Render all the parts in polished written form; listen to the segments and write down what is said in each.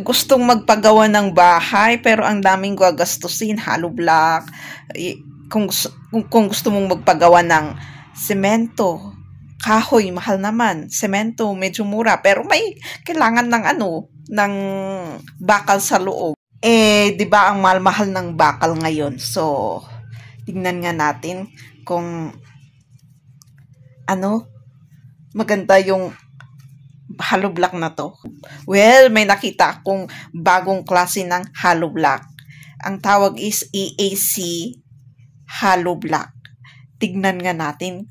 gustong magpagawa ng bahay pero ang daming gagastusin, hollow block. Kung gusto mong magpagawa ng semento, kahoy, mahal naman. Semento, medyo mura. Pero may kailangan ng ng bakal sa loob. Di ba ang mahal-mahal ng bakal ngayon? So, tingnan nga natin kung maganda yung hollow block na to. Well, may nakita akong bagong klase ng hollow block. Ang tawag is EAC hollow block. Tignan nga natin.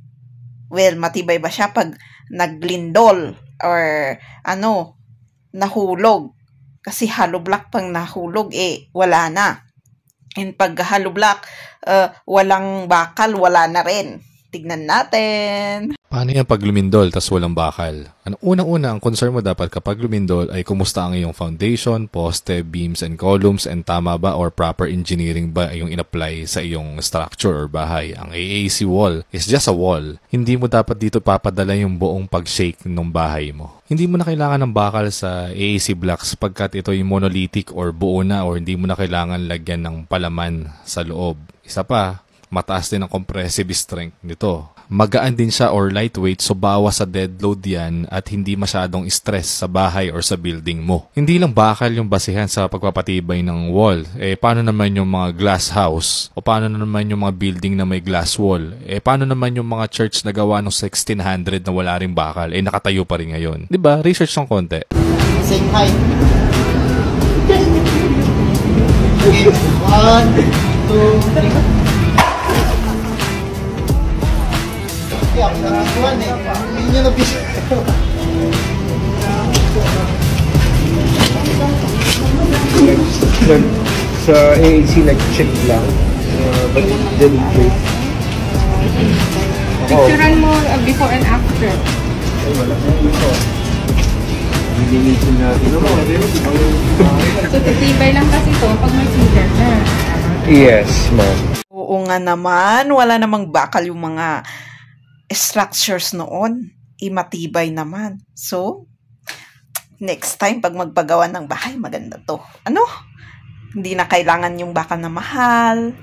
Well, matibay ba siya pag naglindol or nahulog? Kasi hollow block pang nahulog, wala na. And pag hollow block, walang bakal, wala na rin. Tignan natin. Paano yan pag lumindol tas walang bakal? Unang-una, ang concern mo dapat kapag lumindol ay kumusta ang iyong foundation, poste, beams, and columns, and tama ba or proper engineering ba yung in-apply sa iyong structure or bahay. Ang AAC wall is just a wall. Hindi mo dapat dito papadala yung buong pag-shake ng bahay mo. Hindi mo na kailangan ng bakal sa AAC blocks pagkat ito yung monolithic or buo na or hindi mo na kailangan lagyan ng palaman sa loob. Isa pa, mataas din ang compressive strength nito. Magaan din siya or lightweight so bawas sa dead load yan at hindi masyadong stress sa bahay or sa building mo. Hindi lang bakal yung basihan sa pagpapatibay ng wall. Paano naman yung mga glass house? O paano naman yung mga building na may glass wall? Paano naman yung mga church na gawa noong 1600 na wala ring bakal? Nakatayo pa rin ngayon. Diba? Research ng konti. Same height. Okay, 1, 2, 3. Yeah, nakakuhan Hindi nyo nabisa. Sa AAC, nag-check lang. But it didn't break. Picturean mo before and after. Ay, wala. Lilinisin natin. So, titibay lang kasi ito pag may sealer na. Yes, ma'am. Oo nga naman, wala namang bakal yung mga structures noon. Matibay naman. So, next time, pag magpagawa ng bahay, maganda to. Hindi na kailangan yung bakal na mahal.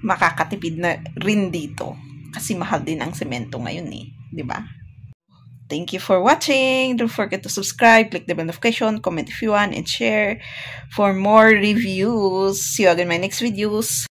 Makakatipid na rin dito. Kasi mahal din ang semento ngayon diba? Thank you for watching. Don't forget to subscribe, click the bell notification, comment if you want, and share for more reviews. See you again in my next videos.